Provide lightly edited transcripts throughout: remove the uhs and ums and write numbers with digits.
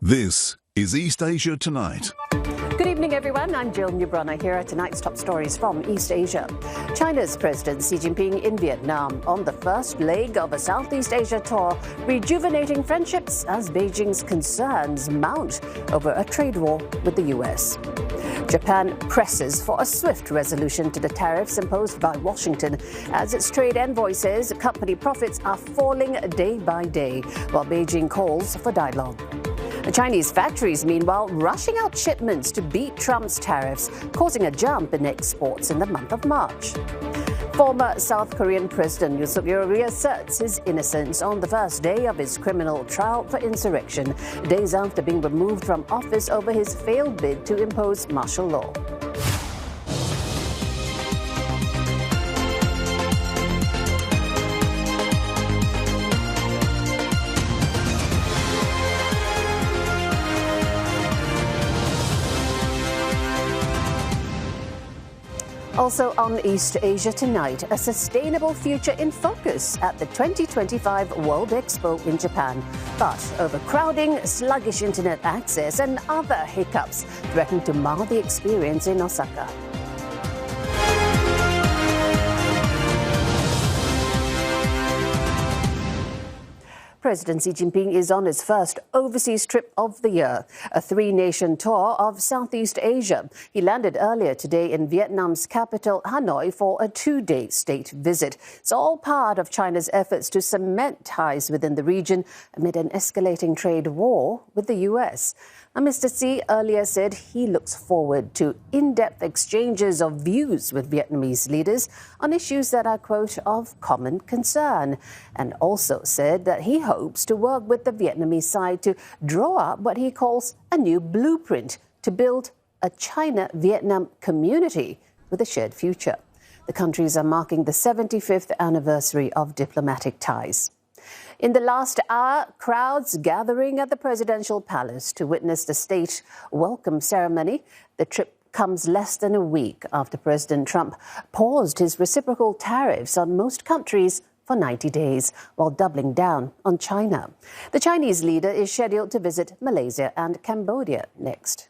This is East Asia Tonight. Good evening, everyone. I'm Jill Newbrunner. Here are tonight's top stories from East Asia. China's President Xi Jinping in Vietnam on the first leg of a Southeast Asia tour, rejuvenating friendships as Beijing's concerns mount over a trade war with the U.S. Japan presses for a swift resolution to the tariffs imposed by Washington as its trade envoy says company profits are falling day by day, while Beijing calls for dialogue. The Chinese factories, meanwhile, rushing out shipments to beat Trump's tariffs, causing a jump in exports in the month of March. Former South Korean President Yoon Suk Yeol reasserts his innocence on the first day of his criminal trial for insurrection, days after being removed from office over his failed bid to impose martial law. Also on East Asia Tonight, a sustainable future in focus at the 2025 World Expo in Japan. But overcrowding, sluggish internet access and other hiccups threaten to mar the experience in Osaka. President Xi Jinping is on his first overseas trip of the year, a three-nation tour of Southeast Asia. He landed earlier today in Vietnam's capital, Hanoi, for a two-day state visit. It's all part of China's efforts to cement ties within the region amid an escalating trade war with the U.S. Mr. Xi earlier said he looks forward to in-depth exchanges of views with Vietnamese leaders on issues that are, quote, of common concern, and also said that he hopes to work with the Vietnamese side to draw up what he calls a new blueprint to build a China-Vietnam community with a shared future. The countries are marking the 75th anniversary of diplomatic ties. In the last hour, crowds gathering at the presidential palace to witness the state welcome ceremony. The trip comes less than a week after President Trump paused his reciprocal tariffs on most countries for 90 days, while doubling down on China. The Chinese leader is scheduled to visit Malaysia and Cambodia next.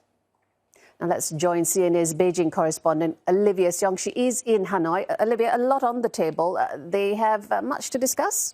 Now let's join CNA's Beijing correspondent Olivia Seong. She is in Hanoi. Olivia, a lot on the table. They have much to discuss?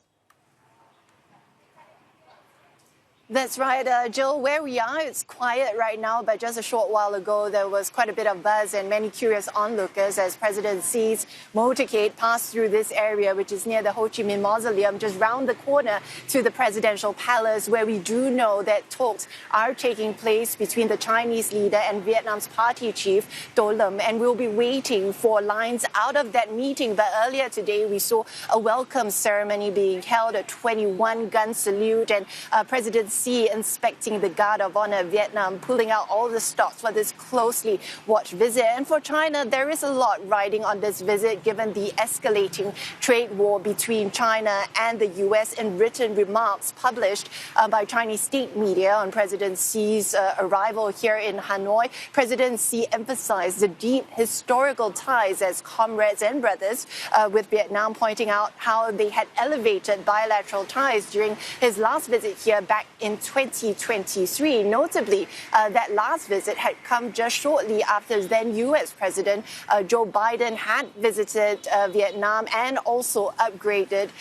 That's right, Jill. Where we are, it's quiet right now, but just a short while ago, there was quite a bit of buzz and many curious onlookers as President Xi's motorcade passed through this area, which is near the Ho Chi Minh Mausoleum, just round the corner to the presidential palace, where we do know that talks are taking place between the Chinese leader and Vietnam's party chief, Do Lam, and we'll be waiting for lines out of that meeting. But earlier today, we saw a welcome ceremony being held, a 21-gun salute, and President Xi inspecting the Guard of Honor Vietnam, pulling out all the stops for this closely watched visit. And for China, there is a lot riding on this visit, given the escalating trade war between China and the U.S. In written remarks published by Chinese state media on President Xi's arrival here in Hanoi, President Xi emphasized the deep historical ties as comrades and brothers with Vietnam, pointing out how they had elevated bilateral ties during his last visit here back in 2023. Notably, that last visit had come just shortly after then U.S. President Joe Biden had visited Vietnam and also upgraded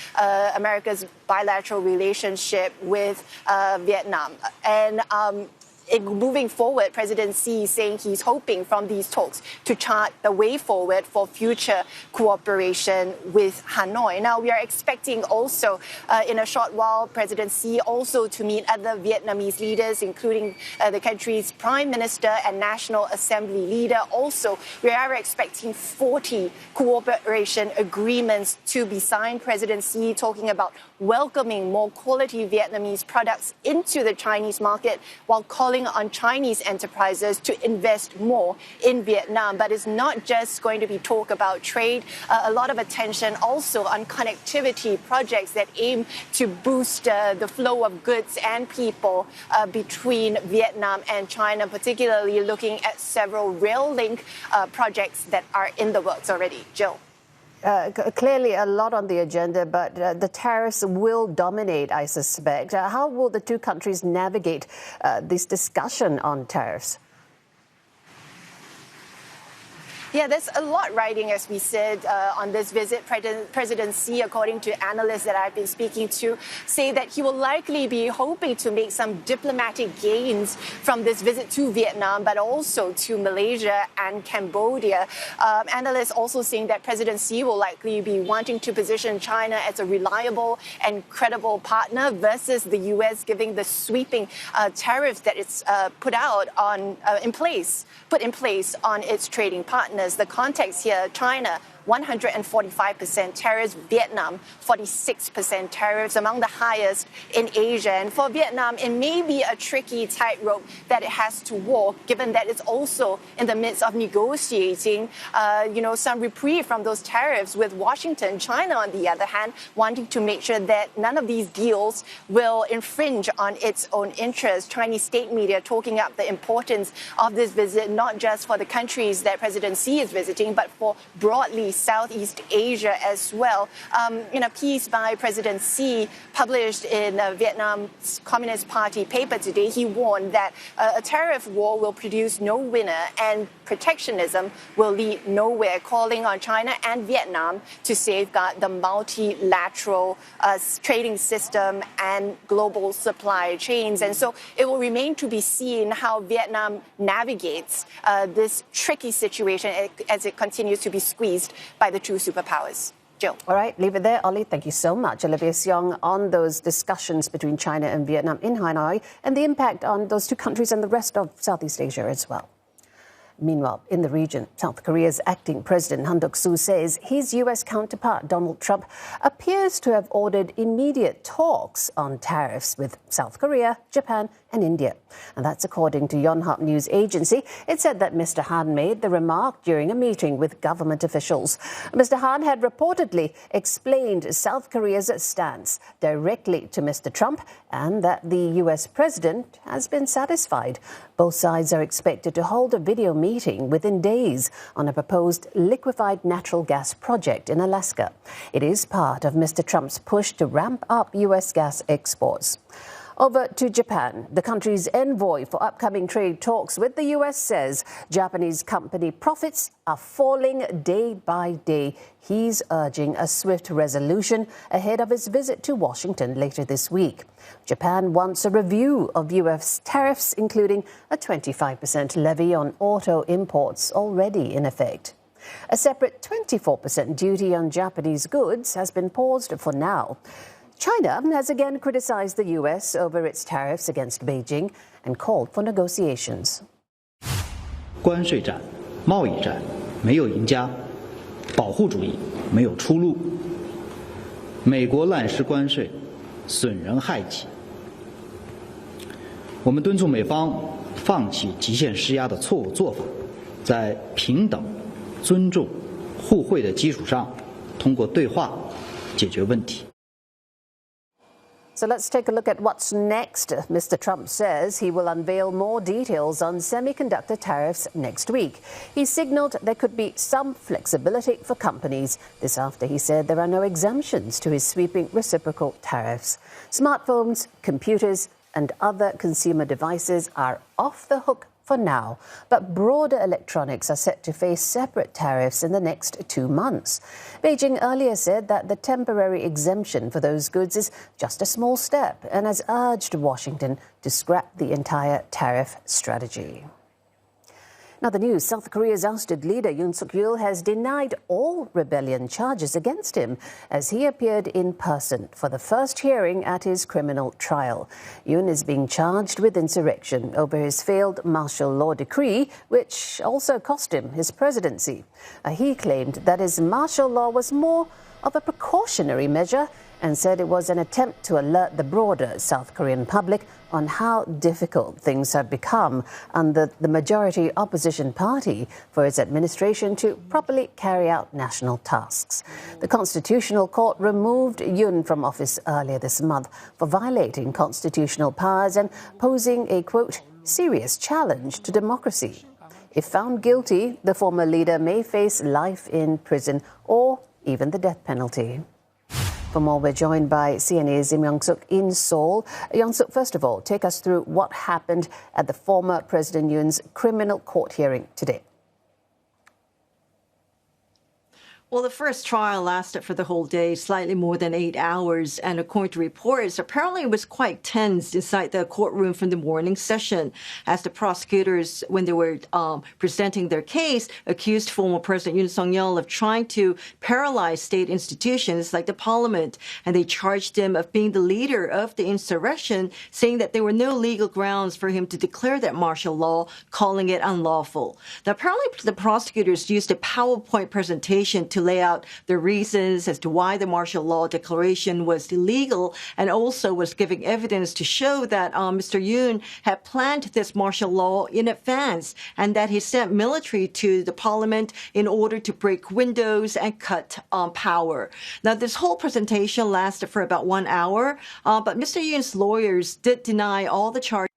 America's bilateral relationship with Vietnam. And moving forward, President Xi is saying he's hoping from these talks to chart the way forward for future cooperation with Hanoi. Now, we are expecting also in a short while President Xi also to meet other Vietnamese leaders, including the country's Prime Minister and National Assembly leader. Also, we are expecting 40 cooperation agreements to be signed. President Xi talking about welcoming more quality Vietnamese products into the Chinese market while calling on Chinese enterprises to invest more in Vietnam. But it's not just going to be talk about trade, a lot of attention also on connectivity projects that aim to boost the flow of goods and people between Vietnam and China, particularly looking at several rail link projects that are in the works already. Jill. Clearly a lot on the agenda, but the tariffs will dominate, I suspect. How will the two countries navigate this discussion on tariffs? Yeah, there's a lot riding, as we said, on this visit. President Xi, according to analysts that I've been speaking to, say that he will likely be hoping to make some diplomatic gains from this visit to Vietnam, but also to Malaysia and Cambodia. Analysts also saying that President Xi will likely be wanting to position China as a reliable and credible partner versus the U.S. giving the sweeping tariffs that it's put in place on its trading partners. The context here, China, 145% tariffs, Vietnam, 46% tariffs, among the highest in Asia. And for Vietnam, it may be a tricky tightrope that it has to walk, given that it's also in the midst of negotiating, some reprieve from those tariffs with Washington. China, on the other hand, wanting to make sure that none of these deals will infringe on its own interests. Chinese state media talking up the importance of this visit, not just for the countries that President Xi is visiting, but for broadly Southeast Asia as well. In a piece by President Xi published in Vietnam's Communist Party paper today, he warned that a tariff war will produce no winner and protectionism will lead nowhere, calling on China and Vietnam to safeguard the multilateral trading system and global supply chains. And so it will remain to be seen how Vietnam navigates this tricky situation as it continues to be squeezed by the two superpowers. Jill. All right, leave it there, Ollie. Thank you so much. Olivia Seong on those discussions between China and Vietnam in Hanoi and the impact on those two countries and the rest of Southeast Asia as well. Meanwhile, in the region, South Korea's acting president Han Duck-soo says his U.S. counterpart Donald Trump appears to have ordered immediate talks on tariffs with South Korea, Japan and India. And that's according to Yonhap News Agency. It said that Mr. Han made the remark during a meeting with government officials. Mr. Han had reportedly explained South Korea's stance directly to Mr. Trump and that the U.S. president has been satisfied. Both sides are expected to hold a video meeting within days on a proposed liquefied natural gas project in Alaska. It is part of Mr. Trump's push to ramp up U.S. gas exports. Over to Japan. The country's envoy for upcoming trade talks with the U.S. says Japanese company profits are falling day by day. He's urging a swift resolution ahead of his visit to Washington later this week. Japan wants a review of U.S. tariffs, including a 25% levy on auto imports already in effect. A separate 24% duty on Japanese goods has been paused for now. China has again criticized the U.S. over its tariffs against Beijing and called for negotiations. 关税战、贸易战没有赢家，保护主义没有出路。美国滥施关税，损人害己。我们敦促美方放弃极限施压的错误做法，在平等、尊重、互惠的基础上，通过对话解决问题。 So let's take a look at what's next. Mr. Trump says he will unveil more details on semiconductor tariffs next week. He signaled there could be some flexibility for companies. This after he said there are no exemptions to his sweeping reciprocal tariffs. Smartphones, computers and other consumer devices are off the hook for now, but broader electronics are set to face separate tariffs in the next 2 months. Beijing earlier said that the temporary exemption for those goods is just a small step and has urged Washington to scrap the entire tariff strategy. Now, the news. South Korea's ousted leader Yoon Suk Yeol has denied all rebellion charges against him as he appeared in person for the first hearing at his criminal trial. Yoon is being charged with insurrection over his failed martial law decree, which also cost him his presidency. He claimed that his martial law was more of a precautionary measure and said it was an attempt to alert the broader South Korean public on how difficult things have become under the majority opposition party for its administration to properly carry out national tasks. The Constitutional Court removed Yoon from office earlier this month for violating constitutional powers and posing a, quote, serious challenge to democracy. If found guilty, the former leader may face life in prison or even the death penalty. For more, we're joined by CNA's Yoon Suk in Seoul. Yoon Suk, first of all, take us through what happened at the former President Yoon's criminal court hearing today. Well, the first trial lasted for the whole day, slightly more than 8 hours. And according to reports, apparently it was quite tense inside the courtroom from the morning session as the prosecutors, when they were presenting their case, accused former President Yoon Suk Yeol of trying to paralyze state institutions like the parliament. And they charged him of being the leader of the insurrection, saying that there were no legal grounds for him to declare that martial law, calling it unlawful. Now, apparently the prosecutors used a PowerPoint presentation to lay out the reasons as to why the martial law declaration was illegal, and also was giving evidence to show that Mr. Yoon had planned this martial law in advance and that he sent military to the parliament in order to break windows and cut power. Now, this whole presentation lasted for about 1 hour, but Mr. Yoon's lawyers did deny all the charges.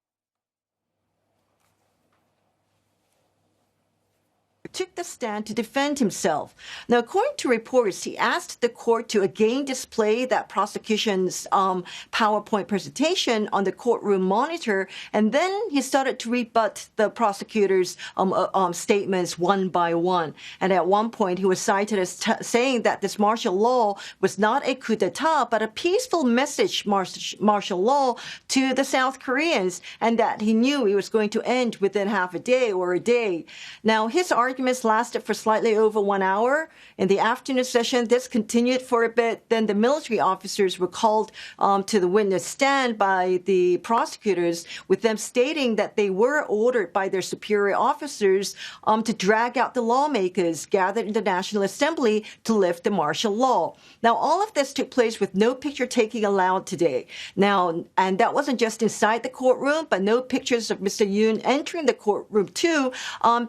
Took the stand to defend himself. Now, according to reports, he asked the court to again display that prosecution's PowerPoint presentation on the courtroom monitor, and then he started to rebut the prosecutor's statements one by one. And at one point, he was cited as saying that this martial law was not a coup d'etat, but a peaceful message martial law to the South Koreans, and that he knew it was going to end within half a day or a day. Now, his arguments lasted for slightly over 1 hour. In the afternoon session, this continued for a bit. Then the military officers were called to the witness stand by the prosecutors, with them stating that they were ordered by their superior officers to drag out the lawmakers gathered in the National Assembly to lift the martial law. Now, all of this took place with no picture taking allowed today. Now, and that wasn't just inside the courtroom, but no pictures of Mr. Yoon entering the courtroom too,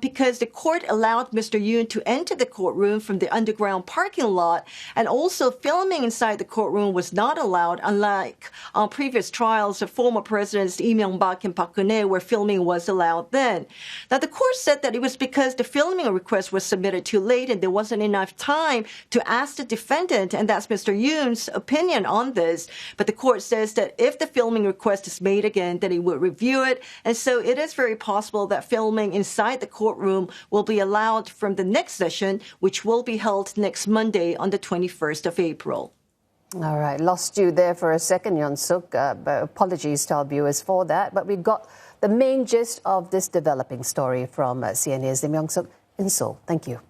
because the court allowed Mr. Yoon to enter the courtroom from the underground parking lot, and also filming inside the courtroom was not allowed, unlike previous trials of former presidents Lee Myung-bak and Park Geun-hye, where filming was allowed then. Now, the court said that it was because the filming request was submitted too late and there wasn't enough time to ask the defendant, and that's Mr. Yoon's opinion on this. But the court says that if the filming request is made again, then it will review it, and so it is very possible that filming inside the courtroom will be allowed from the next session, which will be held next Monday on the 21st of April. All right, lost you there for a second, Yoon Suk. Apologies to our viewers for that, but we got the main gist of this developing story from CNA's Yoon Suk in Seoul. Thank you.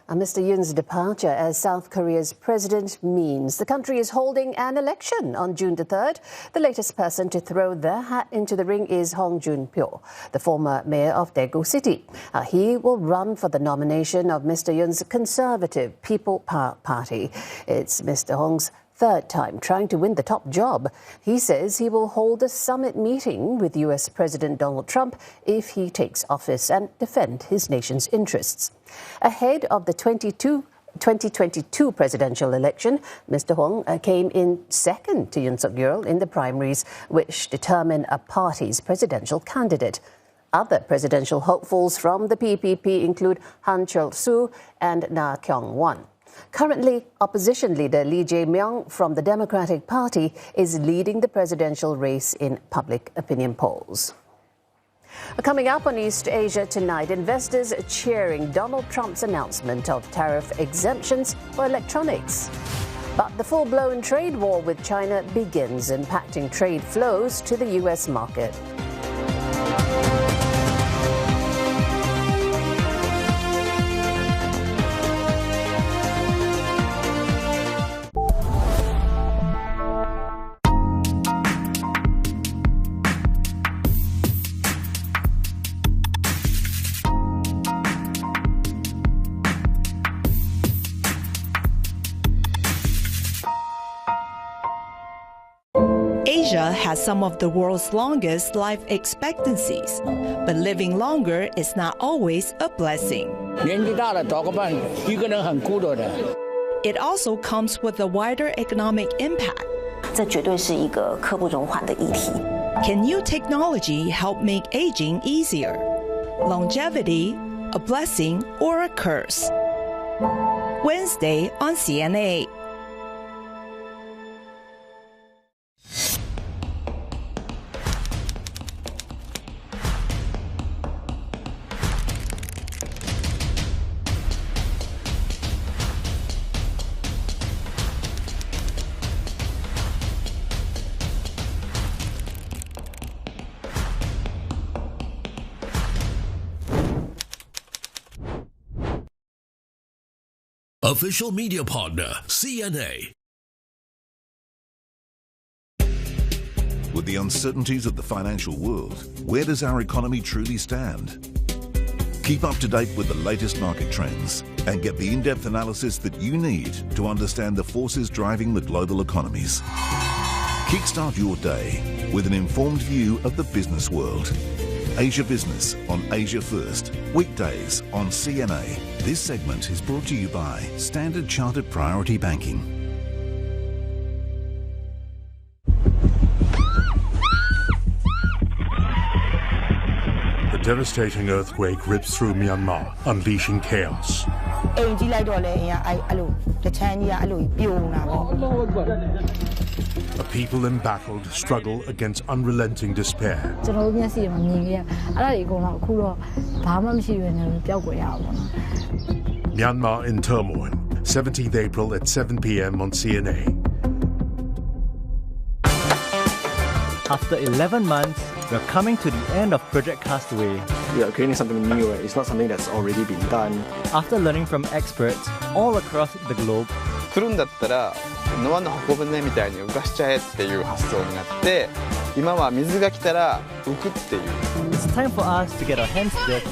Mr. Yoon's departure as South Korea's president means the country is holding an election on June the 3rd. The latest person to throw their hat into the ring is Hong Joon-pyo, the former mayor of Daegu City. He will run for the nomination of Mr. Yoon's Conservative People Party. It's Mr. Hong's third time trying to win the top job. He says he will hold a summit meeting with U.S. President Donald Trump if he takes office and defend his nation's interests. Ahead of the 2022 presidential election, Mr. Hong came in second to Yoon Suk Yeol in the primaries, which determine a party's presidential candidate. Other presidential hopefuls from the PPP include Han Cheol-soo and Na Kyung-won. Currently, opposition leader Lee Jae-myung from the Democratic Party is leading the presidential race in public opinion polls. Coming up on East Asia tonight, investors cheering Donald Trump's announcement of tariff exemptions for electronics. But the full-blown trade war with China begins, impacting trade flows to the U.S. market. Asia has some of the world's longest life expectancies, but living longer is not always a blessing. 年纪大了找个伴，一个人很孤独的。 It also comes with a wider economic impact. 这绝对是一个刻不容缓的议题。 Can new technology help make aging easier? Longevity, a blessing or a curse? Wednesday on CNA. Official media partner, CNA. With the uncertainties of the financial world, where does our economy truly stand? Keep up to date with the latest market trends and get the in-depth analysis that you need to understand the forces driving the global economies. Kickstart your day with an informed view of the business world. Asia Business on Asia First, weekdays on CNA. This segment is brought to you by Standard Chartered Priority Banking. The devastating earthquake rips through Myanmar, unleashing chaos. A people embattled struggle against unrelenting despair. Myanmar in turmoil, 17th April at 7 p.m. on CNA. After 11 months, we're coming to the end of Project Castaway. We are creating something new, right? It's not something that's already been done. After learning from experts all across the globe, 来るんだったらノアの箱舟みたいに浮かしちゃえっていう発想になって、今は水が来たら浮くっていう。It's time for us to get our hands dirty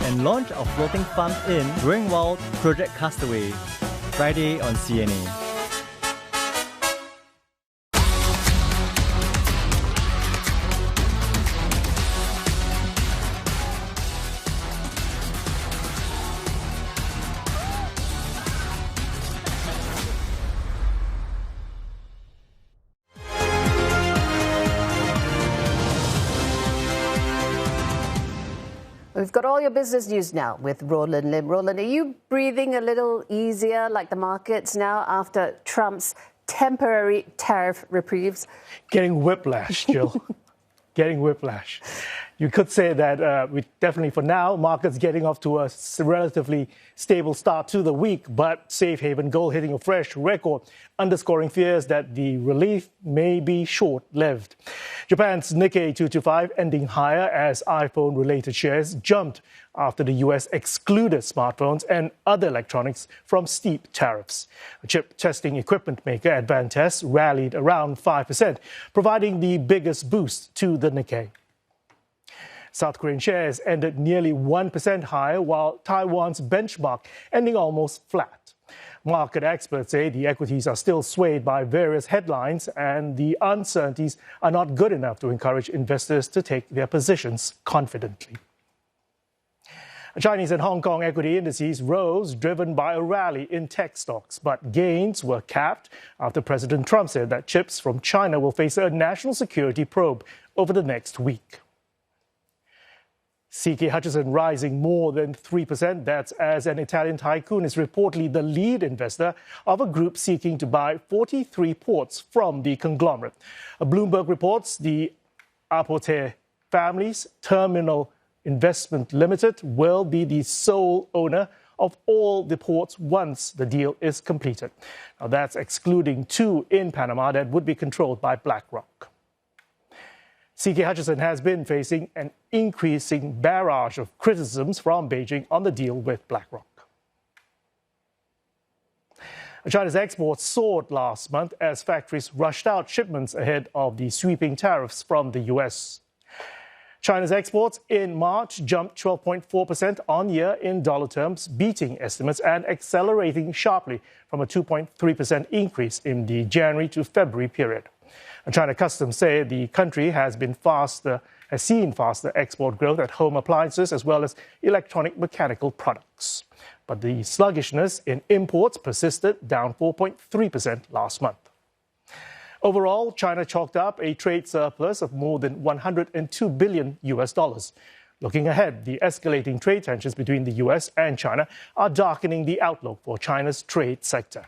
and launch our floating farm in Growing Wild Project Castaway, Friday on CNA. We've got all your business news now with Roland Lim. Roland, are you breathing a little easier like the markets now after Trump's temporary tariff reprieves? Getting whiplash, Jill. Getting whiplash. You could say that we definitely, for now, markets getting off to a relatively stable start to the week, but safe haven gold hitting a fresh record, underscoring fears that the relief may be short-lived. Japan's Nikkei 225 ending higher as iPhone-related shares jumped after the U.S. excluded smartphones and other electronics from steep tariffs. A chip testing equipment maker Advantest rallied around 5%, providing the biggest boost to the Nikkei. South Korean shares ended nearly 1% higher, while Taiwan's benchmark ending almost flat. Market experts say the equities are still swayed by various headlines, and the uncertainties are not good enough to encourage investors to take their positions confidently. Chinese and Hong Kong equity indices rose, driven by a rally in tech stocks, but gains were capped after President Trump said that chips from China will face a national security probe over the next week. CK Hutchison rising more than 3%. That's as an Italian tycoon is reportedly the lead investor of a group seeking to buy 43 ports from the conglomerate. Bloomberg reports the Apote family's Terminal Investment Limited will be the sole owner of all the ports once the deal is completed. Now, that's excluding 2 in Panama that would be controlled by BlackRock. CK Hutchison has been facing an increasing barrage of criticisms from Beijing on the deal with BlackRock. China's exports soared last month as factories rushed out shipments ahead of the sweeping tariffs from the U.S. China's exports in March jumped 12.4% on year in dollar terms, beating estimates and accelerating sharply from a 2.3% increase in the January to February period. China Customs say the country has seen faster export growth at home appliances as well as electronic mechanical products. But the sluggishness in imports persisted, down 4.3% last month. Overall, China chalked up a trade surplus of more than $102 billion. Looking ahead, the escalating trade tensions between the US and China are darkening the outlook for China's trade sector.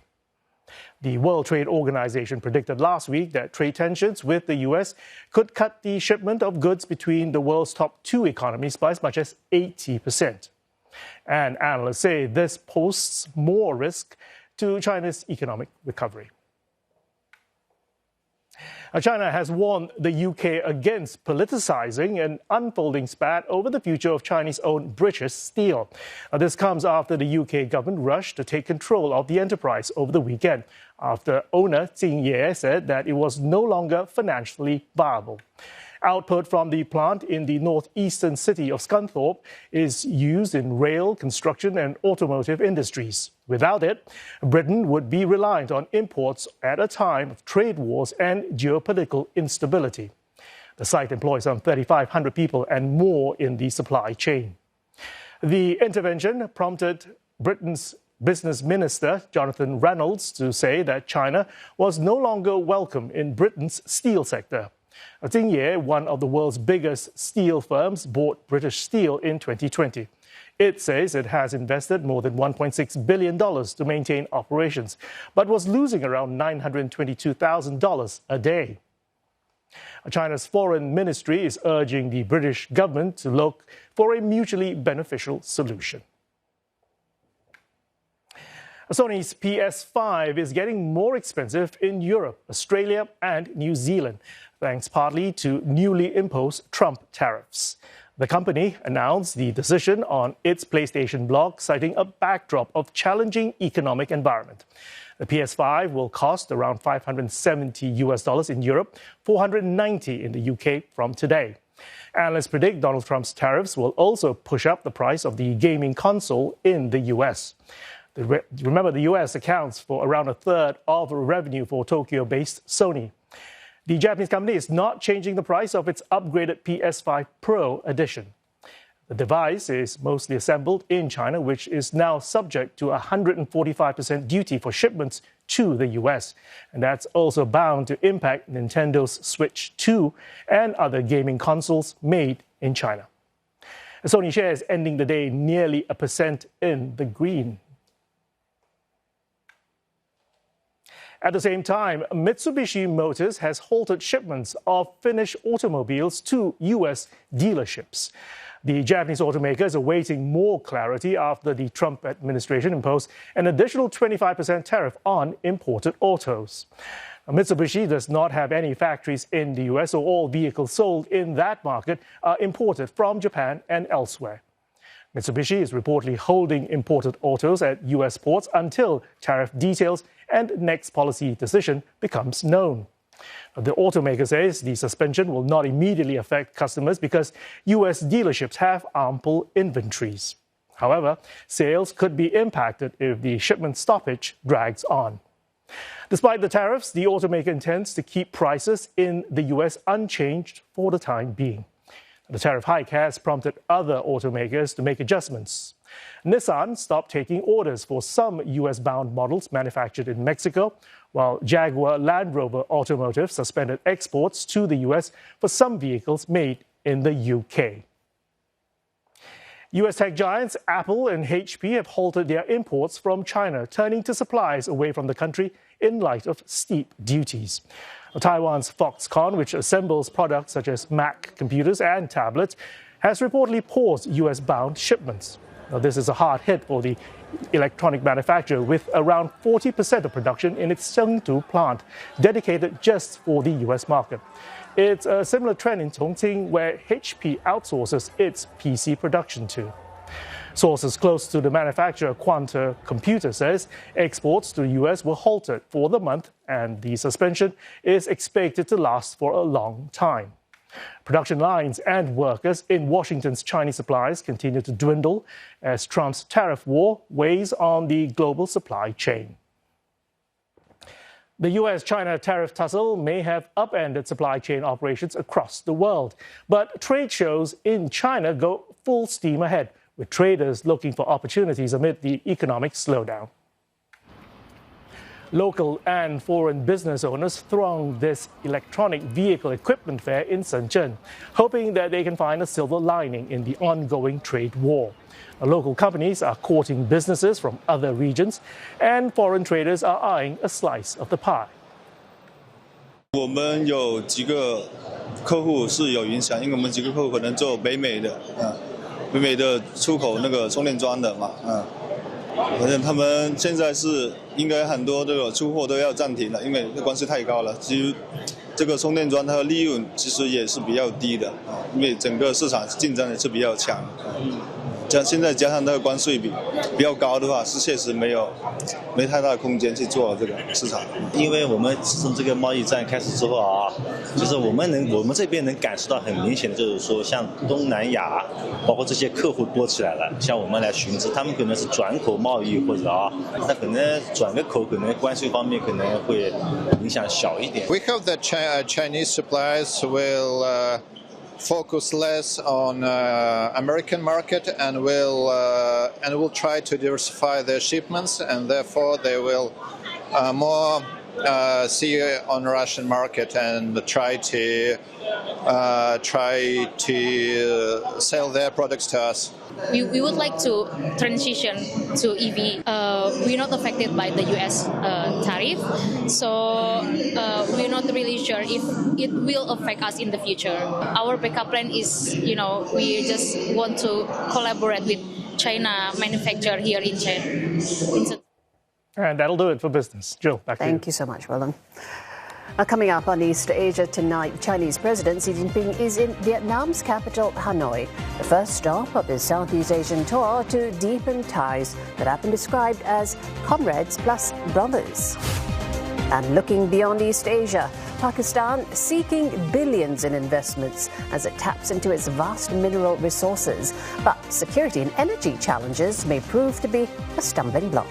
The World Trade Organization predicted last week that trade tensions with the US could cut the shipment of goods between the world's top two economies by as much as 80%. And analysts say this poses more risk to China's economic recovery. China has warned the UK against politicizing an unfolding spat over the future of Chinese-owned British steel. This comes after the UK government rushed to take control of the enterprise over the weekend, after owner Jinping said that it was no longer financially viable. Output from the plant in the northeastern city of Scunthorpe is used in rail, construction and automotive industries. Without it, Britain would be reliant on imports at a time of trade wars and geopolitical instability. The site employs some 3,500 people and more in the supply chain. The intervention prompted Britain's Business Minister Jonathan Reynolds to say that China was no longer welcome in Britain's steel sector. Jinping, one of the world's biggest steel firms, bought British Steel in 2020. It says it has invested more than $1.6 billion to maintain operations, but was losing around $922,000 a day. China's foreign ministry is urging the British government to look for a mutually beneficial solution. Sony's PS5 is getting more expensive in Europe, Australia and New Zealand, thanks partly to newly imposed Trump tariffs. The company announced the decision on its PlayStation blog, citing a backdrop of challenging economic environment. The PS5 will cost around $570 in Europe, $490 in the UK from today. Analysts predict Donald Trump's tariffs will also push up the price of the gaming console in the US. Remember, the US accounts for around a third of revenue for Tokyo-based Sony. The Japanese company is not changing the price of its upgraded PS5 Pro edition. The device is mostly assembled in China, which is now subject to a 145% duty for shipments to the US. And that's also bound to impact Nintendo's Switch 2 and other gaming consoles made in China. Sony shares ending the day nearly 1% in the green. At the same time, Mitsubishi Motors has halted shipments of finished automobiles to U.S. dealerships. The Japanese automaker is awaiting more clarity after the Trump administration imposed an additional 25% tariff on imported autos. Mitsubishi does not have any factories in the U.S., so all vehicles sold in that market are imported from Japan and elsewhere. Mitsubishi is reportedly holding imported autos at U.S. ports until tariff details and next policy decision becomes known. The automaker says the suspension will not immediately affect customers because U.S. dealerships have ample inventories. However, sales could be impacted if the shipment stoppage drags on. Despite the tariffs, the automaker intends to keep prices in the U.S. unchanged for the time being. The tariff hike has prompted other automakers to make adjustments. Nissan stopped taking orders for some U.S.-bound models manufactured in Mexico, while Jaguar Land Rover Automotive suspended exports to the U.S. for some vehicles made in the U.K. U.S. tech giants Apple and HP have halted their imports from China, turning to supplies away from the country in light of steep duties. Taiwan's Foxconn, which assembles products such as Mac computers and tablets, has reportedly paused U.S.-bound shipments. Now, this is a hard hit for the electronic manufacturer, with around 40% of production in its Chengdu plant dedicated just for the U.S. market. It's a similar trend in Chongqing, where HP outsources its PC production to. Sources close to the manufacturer Quanta Computer says exports to the U.S. were halted for the month, and the suspension is expected to last for a long time. Production lines and workers in Washington's Chinese supplies continue to dwindle as Trump's tariff war weighs on the global supply chain. The U.S.-China tariff tussle may have upended supply chain operations across the world, but trade shows in China go full steam ahead, with traders looking for opportunities amid the economic slowdown. Local and foreign business owners throng this electronic vehicle equipment fair in Shenzhen, hoping that they can find a silver lining in the ongoing trade war. Local companies are courting businesses from other regions, and foreign traders are eyeing a slice of the pie. 我们有几个客户是有影响，因为我们几个客户可能做北美的，北美的出口那个充电桩的嘛，反正他们现在是应该很多这个出货都要暂停了，因为关税太高了。其实这个充电桩它的利润其实也是比较低的，因为整个市场竞争也是比较强。现在加上那个关税比较高的话，是确实没太大的空间去做这个市场。因为我们自从这个贸易战开始之后啊，就是我们这边能感受到很明显的，就是说像东南亚，包括这些客户多起来了，像我们来寻资，他们可能是转口贸易或者那可能转个口，可能关税方面可能会影响小一点。We hope that Chinese suppliers will focus less on American market and will try to diversify their shipments, and therefore they will more see on Russian market and try to sell their products to us. We would like to transition to EV. We're not affected by the US tariff, so we're not really sure if it will affect us in the future. Our backup plan is, we just want to collaborate with China manufacturer here in China. And that'll do it for business. Jill, back to you. Thank you so much, Roland. Coming up on East Asia tonight, Chinese President Xi Jinping is in Vietnam's capital, Hanoi, the first stop of his Southeast Asian tour to deepen ties that have been described as comrades plus brothers. And looking beyond East Asia, Pakistan seeking billions in investments as it taps into its vast mineral resources. But security and energy challenges may prove to be a stumbling block.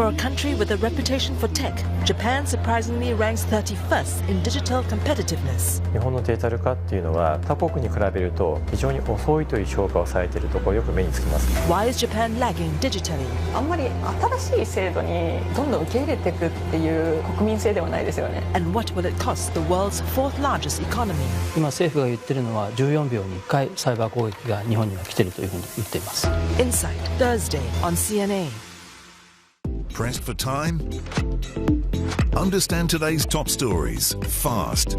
For a country with a reputation for tech, Japan surprisingly ranks 31st in digital competitiveness. 日本のデジタル化っていうのは他国に比べると非常に遅いという評価をされているところよく目につきます。Why is Japan lagging digitally? あんまり新しい制度にどんどん受け入れていくっていう国民性ではないですよね。And what will it cost the world's fourth largest economy? 今政府が言ってるのは14秒に1回サイバー攻撃が日本には来ているというふうに言っています。Insight Thursday on CNA. Pressed for time? Understand today's top stories fast.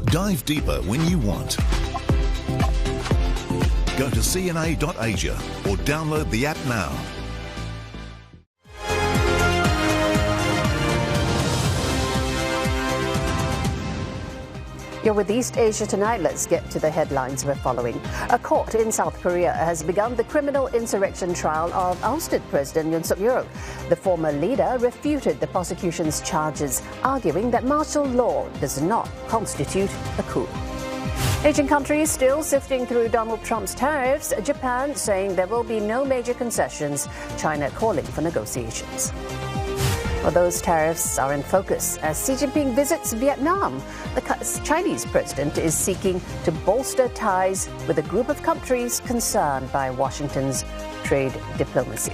Dive deeper when you want. Go to cna.asia or download the app now. You're with East Asia Tonight. Let's get to the headlines we're following. A court in South Korea has begun the criminal insurrection trial of ousted President Yoon Suk Yeol. The former leader refuted the prosecution's charges, arguing that martial law does not constitute a coup. Asian countries still sifting through Donald Trump's tariffs. Japan saying there will be no major concessions. China calling for negotiations. Well, those tariffs are in focus as Xi Jinping visits Vietnam. The Chinese president is seeking to bolster ties with a group of countries concerned by Washington's trade diplomacy.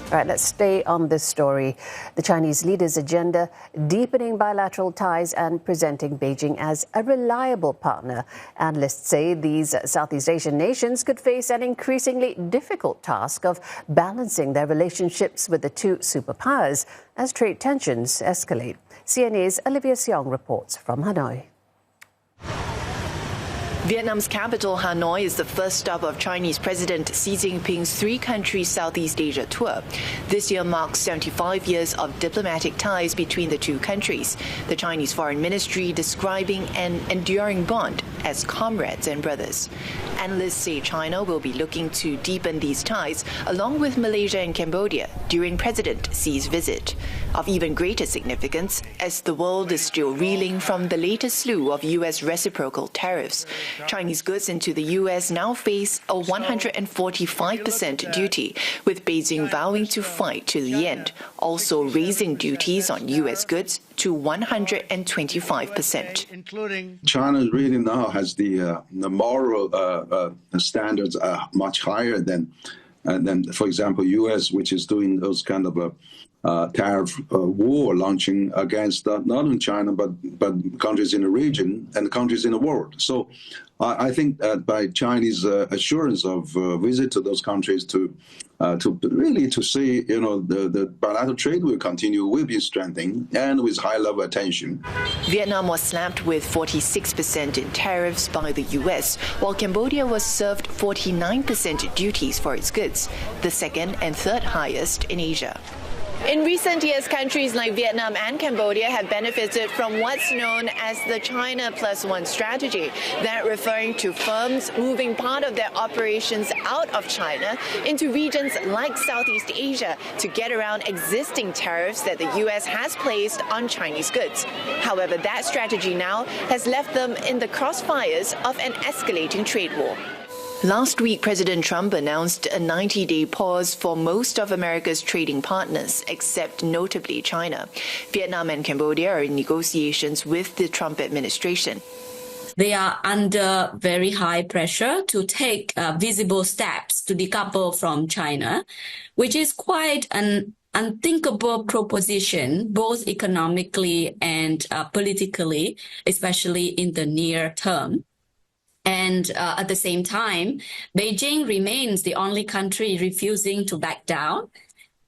All right, let's stay on this story. The Chinese leader's agenda, deepening bilateral ties and presenting Beijing as a reliable partner. Analysts say these Southeast Asian nations could face an increasingly difficult task of balancing their relationships with the two superpowers as trade tensions escalate. CNA's Olivia Seong reports from Hanoi. Vietnam's capital, Hanoi, is the first stop of Chinese President Xi Jinping's three-country Southeast Asia tour. This year marks 75 years of diplomatic ties between the two countries, the Chinese Foreign Ministry describing an enduring bond as comrades and brothers. Analysts say China will be looking to deepen these ties along with Malaysia and Cambodia during President Xi's visit. Of even greater significance, as the world is still reeling from the latest slew of U.S. reciprocal tariffs. Chinese goods into the U.S. now face a 145% duty, with Beijing vowing to fight to the end, also raising duties on U.S. goods to 125%. China really now has the moral standards much higher than, for example, U.S., which is doing those kind of tariff war launching against not only China but countries in the region and countries in the world. So I think that by Chinese assurance of visit to those countries to see, the bilateral trade will continue, will be strengthening, and with high level attention. Vietnam was slapped with 46% in tariffs by the U.S., while Cambodia was served 49% duties for its goods, the second and third highest in Asia. In recent years, countries like Vietnam and Cambodia have benefited from what's known as the China Plus One strategy, that referring to firms moving part of their operations out of China into regions like Southeast Asia to get around existing tariffs that the U.S. has placed on Chinese goods. However, that strategy now has left them in the crossfires of an escalating trade war. Last week, President Trump announced a 90-day pause for most of America's trading partners, except notably China. Vietnam and Cambodia are in negotiations with the Trump administration. They are under very high pressure to take visible steps to decouple from China, which is quite an unthinkable proposition, both economically and politically, especially in the near term. And at the same time, Beijing remains the only country refusing to back down.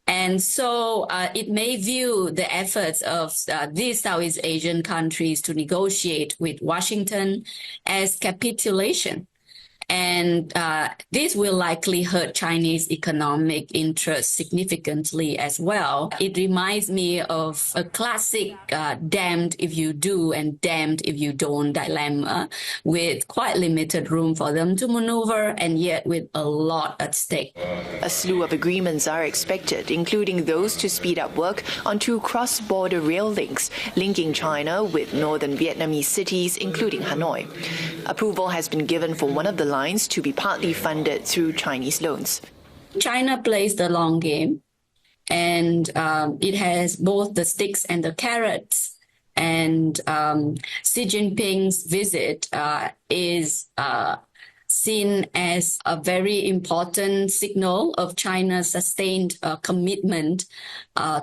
And so it may view the efforts of these Southeast Asian countries to negotiate with Washington as capitulation. And this will likely hurt Chinese economic interests significantly as well. It reminds me of a classic damned if you do and damned if you don't dilemma, with quite limited room for them to maneuver and yet with a lot at stake. A slew of agreements are expected, including those to speed up work on two cross-border rail links linking China with northern Vietnamese cities, including Hanoi. Approval has been given for one of the lines to be partly funded through Chinese loans. China plays the long game, and it has both the sticks and the carrots. And Xi Jinping's visit is seen as a very important signal of China's sustained commitment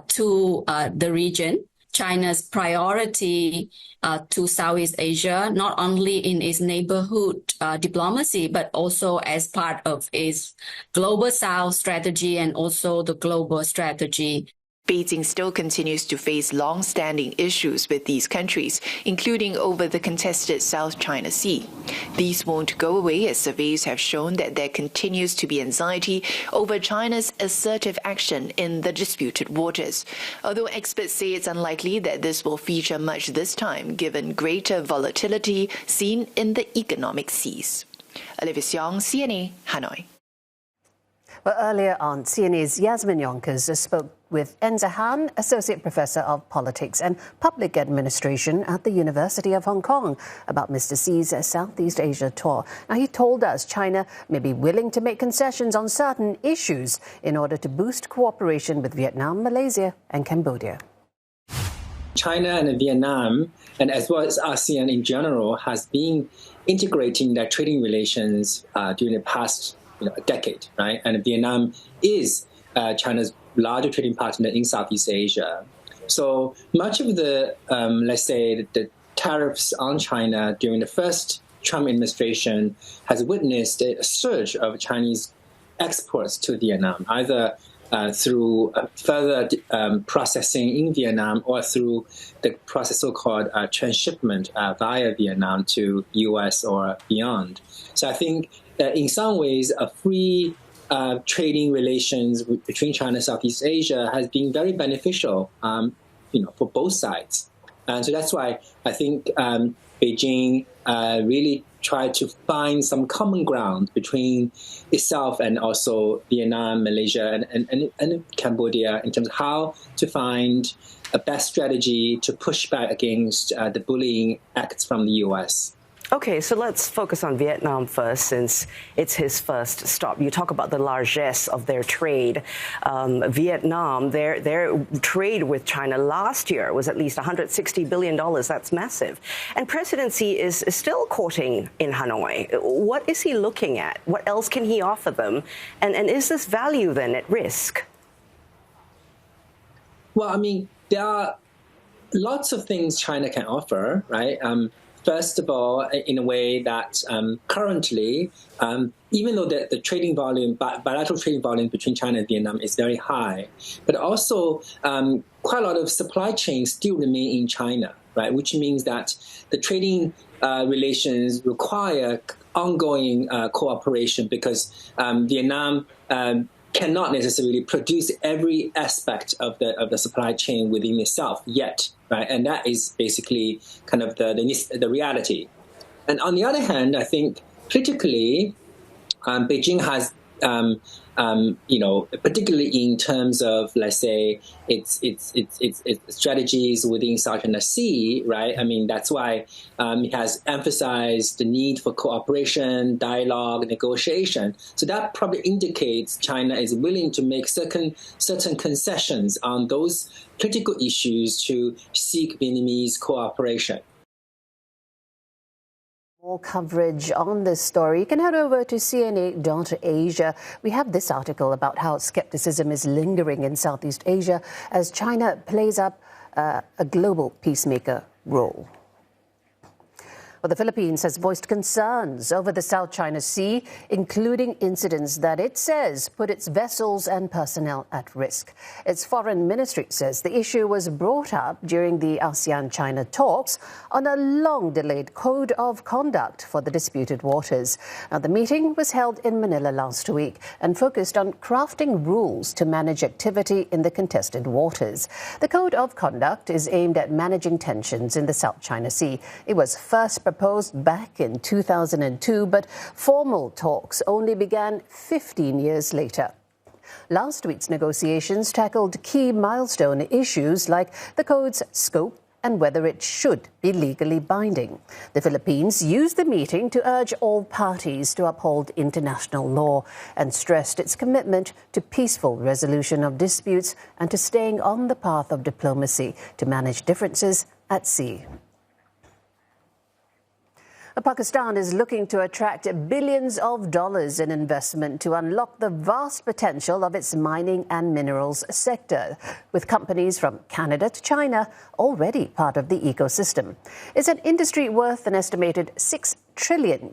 to the region. China's priority to Southeast Asia, not only in its neighborhood diplomacy, but also as part of its global South strategy and also the global strategy. Beijing still continues to face long-standing issues with these countries, including over the contested South China Sea. These won't go away as surveys have shown that there continues to be anxiety over China's assertive action in the disputed waters, although experts say it's unlikely that this will feature much this time, given greater volatility seen in the economic seas. Olivia Xiong, CNA, Hanoi. Well, earlier on, CNA's Yasmin Yonkers spoke with Enza Han, Associate Professor of Politics and Public Administration at the University of Hong Kong, about Mr. Xi's Southeast Asia tour. Now, he told us China may be willing to make concessions on certain issues in order to boost cooperation with Vietnam, Malaysia and Cambodia. China and Vietnam, and as well as ASEAN in general, has been integrating their trading relations during the past a decade, right? And Vietnam is China's larger trading partner in Southeast Asia. So much of the, let's say, the tariffs on China during the first Trump administration has witnessed a surge of Chinese exports to Vietnam, either through further processing in Vietnam or through the process so-called transshipment via Vietnam to U.S. or beyond. So I think in some ways, a free trading relations between China and Southeast Asia has been very beneficial, for both sides. And so that's why I think Beijing really tried to find some common ground between itself and also Vietnam, Malaysia, and Cambodia in terms of how to find a best strategy to push back against the bullying acts from the U.S. Okay, so let's focus on Vietnam first, since it's his first stop. You talk about the largesse of their trade. Vietnam, their trade with China last year was at least $160 billion. That's massive. And President Xi is still courting in Hanoi. What is he looking at? What else can he offer them? And is this value then at risk? Well, I mean, there are lots of things China can offer, right? First of all, in a way that currently, even though the trading volume, bilateral trading volume between China and Vietnam is very high, but also quite a lot of supply chains still remain in China, right? Which means that the trading relations require ongoing cooperation, because Vietnam cannot necessarily produce every aspect of the supply chain within itself yet, right? And that is basically kind of the reality. And on the other hand, I think politically, Beijing has, particularly in terms of, let's say, its strategies within South China Sea, right? I mean, that's why it has emphasized the need for cooperation, dialogue, negotiation. So that probably indicates China is willing to make certain concessions on those critical issues to seek Vietnamese cooperation. More coverage on this story, you can head over to CNA.Asia. We have this article about how skepticism is lingering in Southeast Asia as China plays up a global peacemaker role. Well, the Philippines has voiced concerns over the South China Sea, including incidents that it says put its vessels and personnel at risk. Its foreign ministry says the issue was brought up during the ASEAN-China talks on a long-delayed code of conduct for the disputed waters. Now, the meeting was held in Manila last week and focused on crafting rules to manage activity in the contested waters. The code of conduct is aimed at managing tensions in the South China Sea. It was first proposed back in 2002, but formal talks only began 15 years later. Last week's negotiations tackled key milestone issues like the code's scope, and whether it should be legally binding. The Philippines used the meeting to urge all parties to uphold international law and stressed its commitment to peaceful resolution of disputes and to staying on the path of diplomacy to manage differences at sea. Pakistan is looking to attract billions of dollars in investment to unlock the vast potential of its mining and minerals sector, with companies from Canada to China already part of the ecosystem. It's an industry worth an estimated $6 trillion,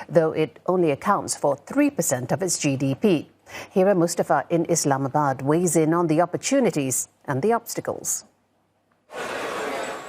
though it only accounts for 3% of its GDP. Hira Mustafa in Islamabad weighs in on the opportunities and the obstacles.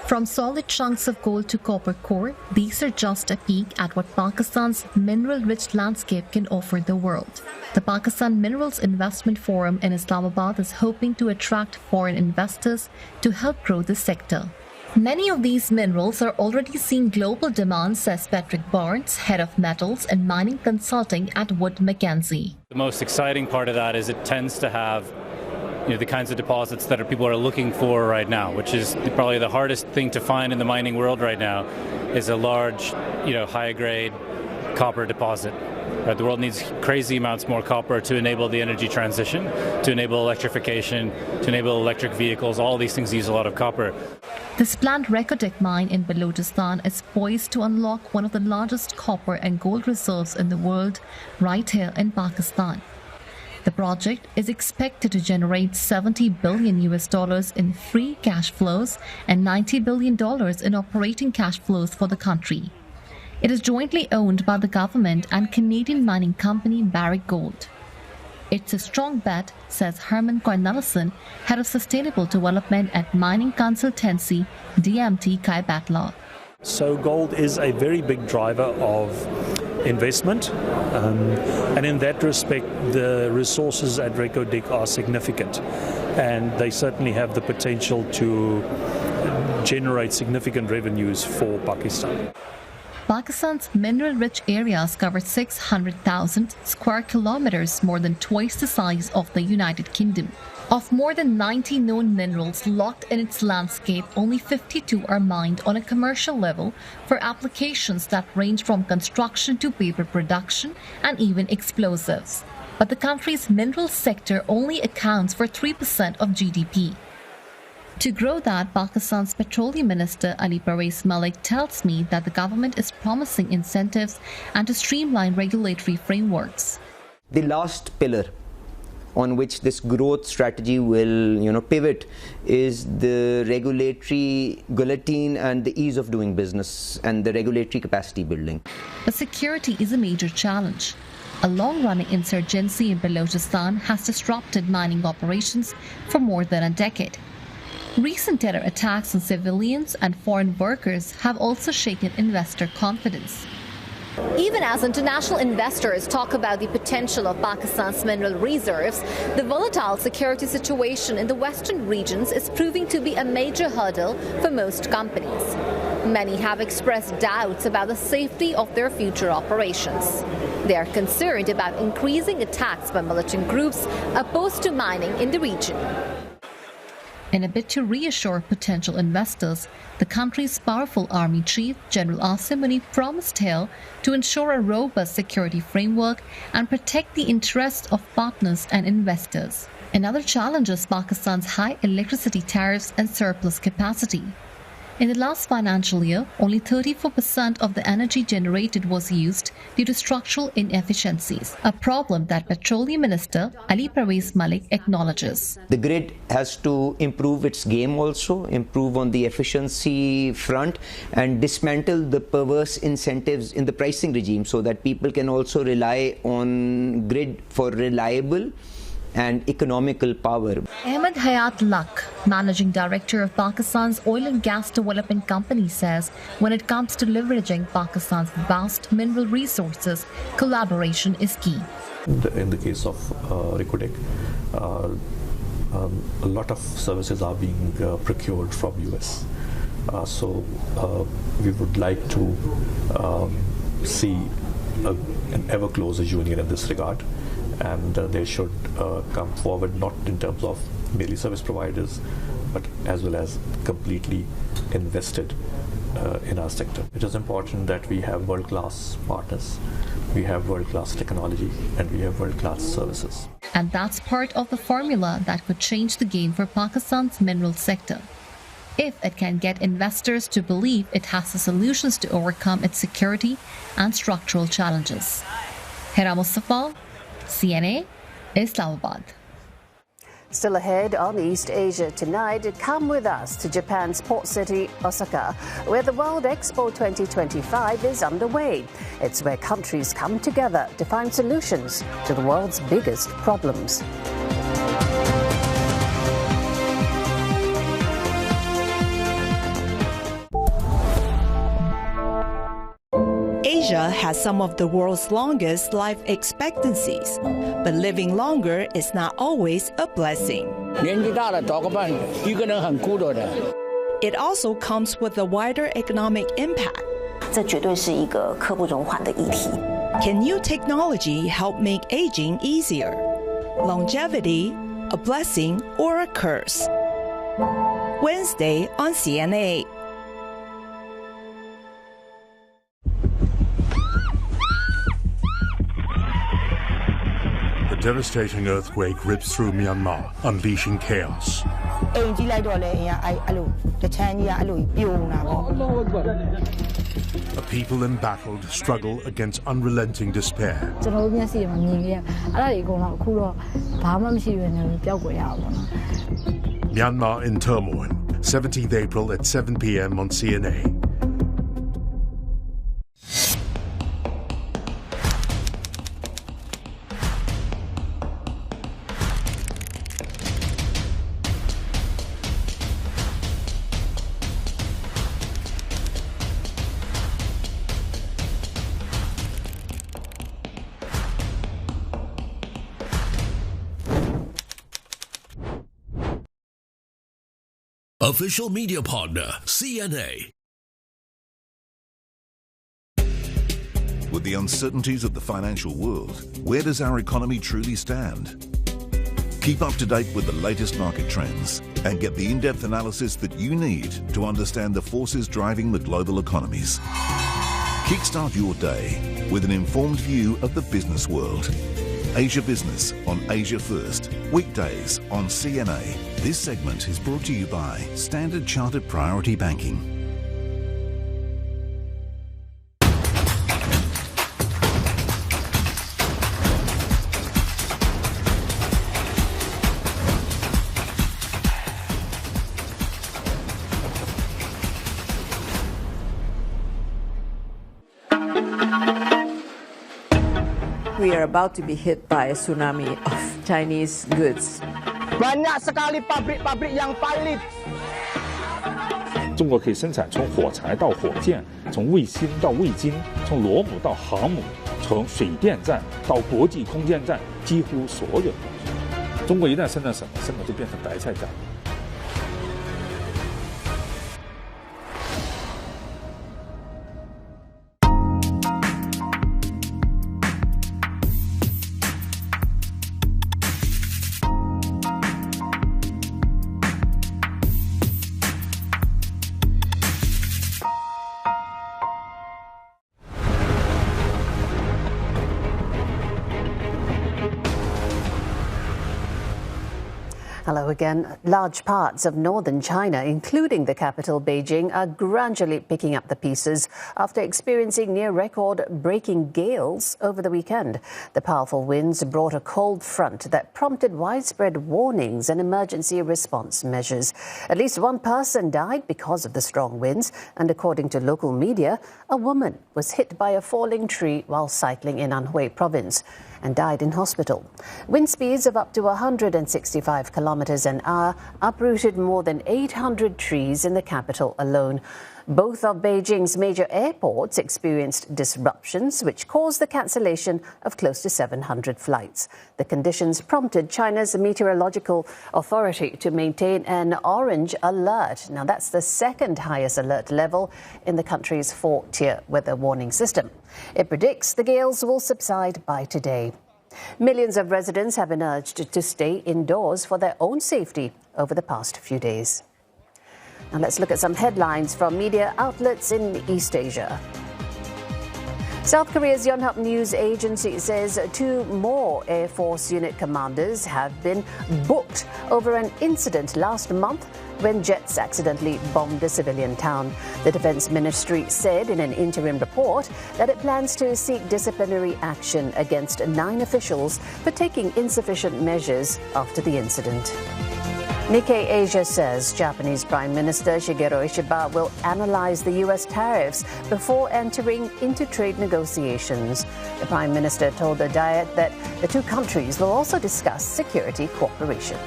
From solid chunks of gold to copper core, these are just a peek at what Pakistan's mineral-rich landscape can offer the world. The Pakistan Minerals Investment Forum in Islamabad is hoping to attract foreign investors to help grow the sector. Many of these minerals are already seeing global demand, says Patrick Barnes, head of metals and mining consulting at Wood Mackenzie. The most exciting part of that is it tends to have the kinds of deposits that people are looking for right now, which is probably the hardest thing to find in the mining world right now, is a large, high-grade copper deposit. Right? The world needs crazy amounts more copper to enable the energy transition, to enable electrification, to enable electric vehicles. All these things use a lot of copper. This planned Reko Diq mine in Balochistan is poised to unlock one of the largest copper and gold reserves in the world right here in Pakistan. The project is expected to generate $70 billion in free cash flows and $90 billion in operating cash flows for the country. It is jointly owned by the government and Canadian mining company Barrick Gold. It's a strong bet, says Herman Cornelissen, head of sustainable development at mining consultancy DMT Kaibatla. So gold is a very big driver of investment, and in that respect the resources at Reko Diq are significant, and they certainly have the potential to generate significant revenues for Pakistan. Pakistan's mineral-rich areas cover 600,000 square kilometers, more than twice the size of the United Kingdom. Of more than 90 known minerals locked in its landscape, only 52 are mined on a commercial level for applications that range from construction to paper production and even explosives. But the country's mineral sector only accounts for 3% of GDP. To grow that, Pakistan's Petroleum Minister Ali Parvez Malik tells me that the government is promising incentives and to streamline regulatory frameworks. The last pillar on which this growth strategy will pivot is the regulatory guillotine and the ease of doing business and the regulatory capacity building. But security is a major challenge. A long-running insurgency in Balochistan has disrupted mining operations for more than a decade. Recent terror attacks on civilians and foreign workers have also shaken investor confidence. Even as international investors talk about the potential of Pakistan's mineral reserves, the volatile security situation in the western regions is proving to be a major hurdle for most companies. Many have expressed doubts about the safety of their future operations. They are concerned about increasing attacks by militant groups opposed to mining in the region. In a bid to reassure potential investors, the country's powerful army chief, General Asim Munir, promised here to ensure a robust security framework and protect the interests of partners and investors. Another challenge is Pakistan's high electricity tariffs and surplus capacity. In the last financial year, only 34% of the energy generated was used due to structural inefficiencies, a problem that Petroleum Minister Ali Parvez Malik acknowledges. The grid has to improve its game also, improve on the efficiency front and dismantle the perverse incentives in the pricing regime so that people can also rely on grid for reliable and economical power. Ahmed Hayat Lak, managing director of Pakistan's oil and gas development company, says when it comes to leveraging Pakistan's vast mineral resources, collaboration is key. In the case of Reko Diq, a lot of services are being procured from US. So we would like to see an ever closer union in this regard. And they should come forward not in terms of merely service providers, but as well as completely invested in our sector. It is important that we have world-class partners, we have world-class technology, and we have world-class services. And that's part of the formula that could change the game for Pakistan's mineral sector, if it can get investors to believe it has the solutions to overcome its security and structural challenges. Hira Mustafa, CNA, Islamabad. Still ahead on East Asia tonight, come with us to Japan's port city, Osaka, where the World Expo 2025 is underway. It's where countries come together to find solutions to the world's biggest problems. Asia has some of the world's longest life expectancies, but living longer is not always a blessing. It also comes with a wider economic impact. Can new technology help make aging easier? Longevity, a blessing or a curse? Wednesday on CNA. A devastating earthquake rips through Myanmar, unleashing chaos. A people embattled struggle against unrelenting despair. Myanmar in turmoil, 17th April at 7 p.m. on CNA. Official media partner, CNA. With the uncertainties of the financial world, where does our economy truly stand? Keep up to date with the latest market trends and get the in-depth analysis that you need to understand the forces driving the global economies. Kickstart your day with an informed view of the business world. Asia Business on Asia First, weekdays on CNA. This segment is brought to you by Standard Chartered Priority Banking. We are about to be hit by a tsunami of Chinese goods. Banyak sekali pabrik-pabrik yang pilot. 中国可以生产从火柴到火箭，从卫星到卫星，从螺母到航母，从水电站到国际空间站，几乎所有的东西。中国一旦生产什么，什么就变成白菜价。 Hello again. Large parts of northern China, including the capital Beijing, are gradually picking up the pieces after experiencing near record-breaking gales over the weekend. The powerful winds brought a cold front that prompted widespread warnings and emergency response measures. At least one person died because of the strong winds, and according to local media, a woman was hit by a falling tree while cycling in Anhui province and died in hospital. Wind speeds of up to 165 kilometers an hour uprooted more than 800 trees in the capital alone. Both of Beijing's major airports experienced disruptions, which caused the cancellation of close to 700 flights. The conditions prompted China's meteorological authority to maintain an orange alert. Now, that's the second highest alert level in the country's 4-tier weather warning system. It predicts the gales will subside by today. Millions of residents have been urged to stay indoors for their own safety over the past few days. Now let's look at some headlines from media outlets in East Asia. South Korea's Yonhap News Agency says 2 more Air Force unit commanders have been booked over an incident last month when jets accidentally bombed a civilian town. The Defense Ministry said in an interim report that it plans to seek disciplinary action against 9 officials for taking insufficient measures after the incident. Nikkei Asia says Japanese Prime Minister Shigeru Ishiba will analyze the U.S. tariffs before entering into trade negotiations. The Prime Minister told the Diet that the 2 countries will also discuss security cooperation.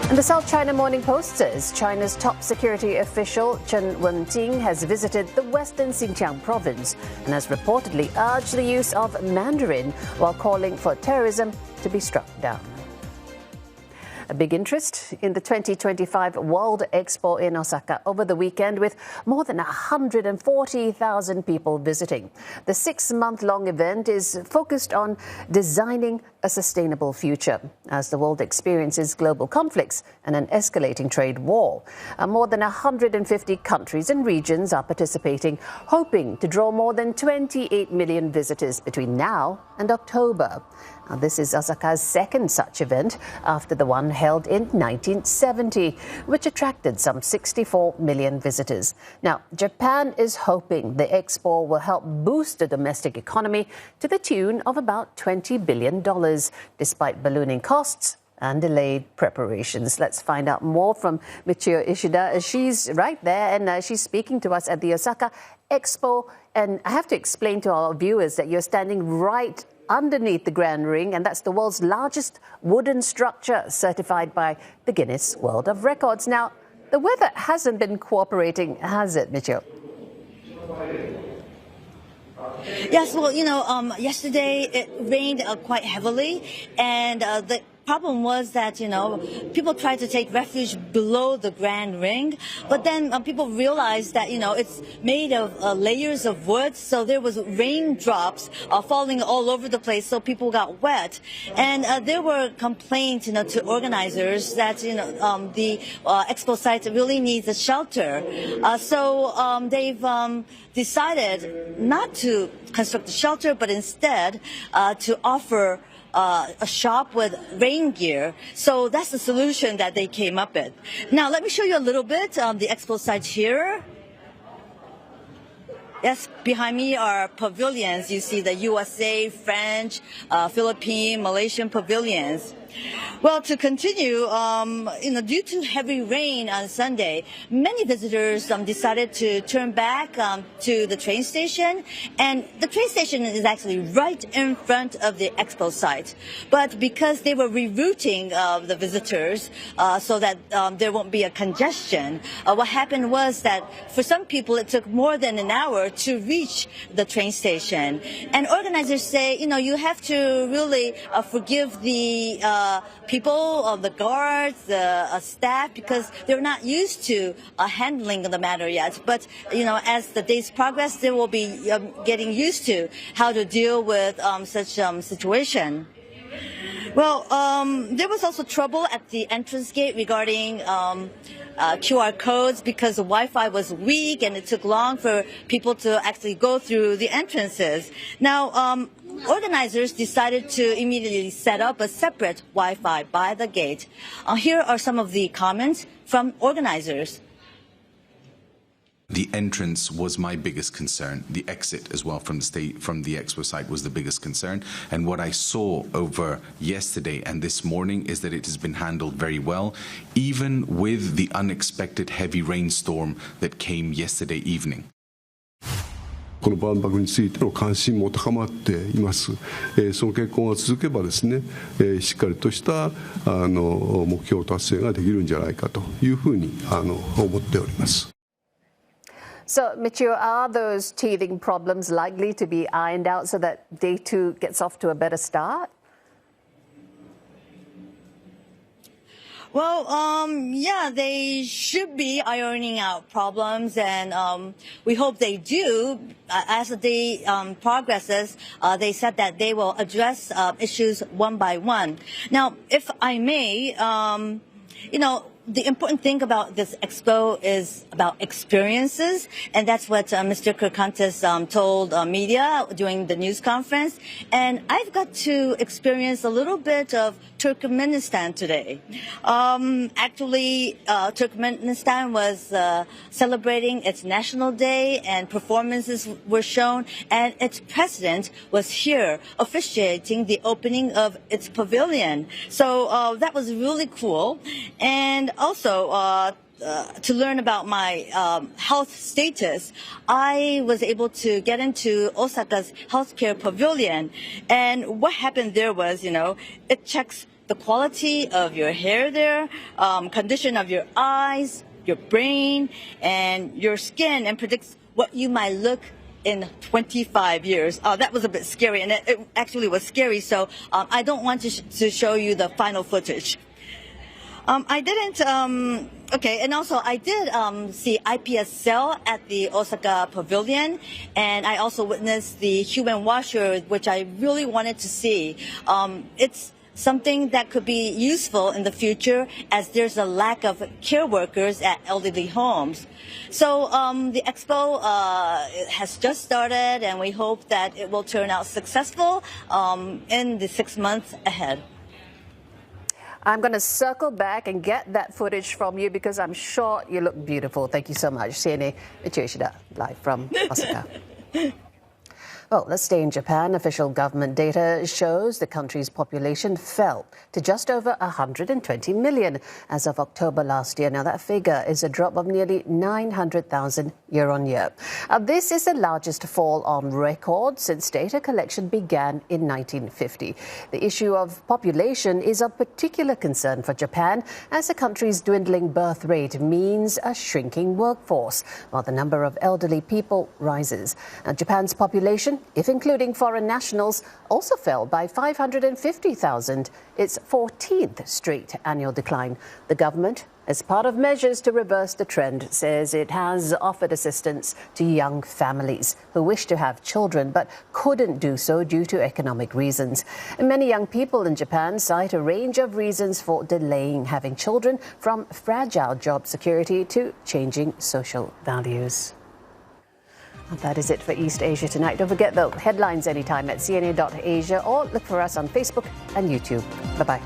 And the South China Morning Post says China's top security official Chen Wenqing has visited the western Xinjiang province and has reportedly urged the use of Mandarin while calling for terrorism to be struck down. A big interest in the 2025 World Expo in Osaka over the weekend, with more than 140,000 people visiting. The 6-month-long event is focused on designing a sustainable future as the world experiences global conflicts and an escalating trade war. More than 150 countries and regions are participating, hoping to draw more than 28 million visitors between now and October. Now, this is Osaka's second such event after the one held in 1970, which attracted some 64 million visitors. Now, Japan is hoping the expo will help boost the domestic economy to the tune of about $20 billion, despite ballooning costs and delayed preparations. Let's find out more from Michio Ishida. She's right there and she's speaking to us at the Osaka Expo. And I have to explain to our viewers that you're standing right underneath the Grand Ring, and that's the world's largest wooden structure certified by the Guinness World of Records. Now, the weather hasn't been cooperating, has it, Michio? Yes, well, yesterday it rained quite heavily, and the problem was that, people tried to take refuge below the Grand Ring, but then people realized that, it's made of layers of wood, so there was raindrops falling all over the place, so people got wet. And there were complaints, to organizers that, the expo site really needs a shelter. So they've decided not to construct a shelter, but instead to offer a shop with rain gear. So that's the solution that they came up with. Now, let me show you a little bit on the expo site here. Yes, behind me are pavilions. You see the USA, French, Philippine, Malaysian pavilions. Well, to continue, due to heavy rain on Sunday, many visitors decided to turn back to the train station, and the train station is actually right in front of the expo site. But because they were rerouting the visitors so that there won't be a congestion, what happened was that for some people it took more than an hour to reach the train station. And organizers say, you have to really forgive the people, the guards, the staff, because they're not used to handling the matter yet. But, as the days progress, they will be getting used to how to deal with such situation. Well, there was also trouble at the entrance gate regarding QR codes because the Wi-Fi was weak and it took long for people to actually go through the entrances. Now, organizers decided to immediately set up a separate Wi-Fi by the gate. Here are some of the comments from organizers. The entrance was my biggest concern. The exit as well from the expo site was the biggest concern. And what I saw over yesterday and this morning is that it has been handled very well, even with the unexpected heavy rainstorm that came yesterday evening. この万博についての関心も高まっています。その傾向が続けばですね、しっかりとした目標達成ができるんじゃないかというふうに思っております。 So, Michio, are those teething problems likely to be ironed out so that day 2 gets off to a better start? Well, yeah, they should be ironing out problems, and we hope they do. As the day progresses, they said that they will address issues one by one. Now, if I may, the important thing about this expo is about experiences, and that's what Mr. Kirkantis told media during the news conference. And I've got to experience a little bit of Turkmenistan today. Actually, Turkmenistan was celebrating its National Day, and performances were shown, and its president was here officiating the opening of its pavilion. So that was really cool. And also, to learn about my health status, I was able to get into Osaka's healthcare pavilion. And what happened there was, it checks the quality of your hair there, condition of your eyes, your brain, and your skin, and predicts what you might look in 25 years. That was a bit scary, and it actually was scary, so I don't want to show you the final footage. I didn't, and also I did see IPSL at the Osaka Pavilion, and I also witnessed the human washer, which I really wanted to see. It's something that could be useful in the future, as there's a lack of care workers at elderly homes. So the expo has just started, and we hope that it will turn out successful in the 6 months ahead. I'm going to circle back and get that footage from you, because I'm sure you look beautiful. Thank you so much. CNA Ichishida, live from Osaka. Well, let's stay in Japan. Official government data shows the country's population fell to just over 120 million as of October last year. Now, that figure is a drop of nearly 900,000 year on year. This is the largest fall on record since data collection began in 1950. The issue of population is of particular concern for Japan, as the country's dwindling birth rate means a shrinking workforce, while the number of elderly people rises. Now, Japan's population, if including foreign nationals, also fell by 550,000, its 14th straight annual decline. The government, as part of measures to reverse the trend, says it has offered assistance to young families who wish to have children but couldn't do so due to economic reasons. And many young people in Japan cite a range of reasons for delaying having children, from fragile job security to changing social values. And that is it for East Asia tonight. Don't forget the headlines anytime at cna.asia, or look for us on Facebook and YouTube. Bye-bye.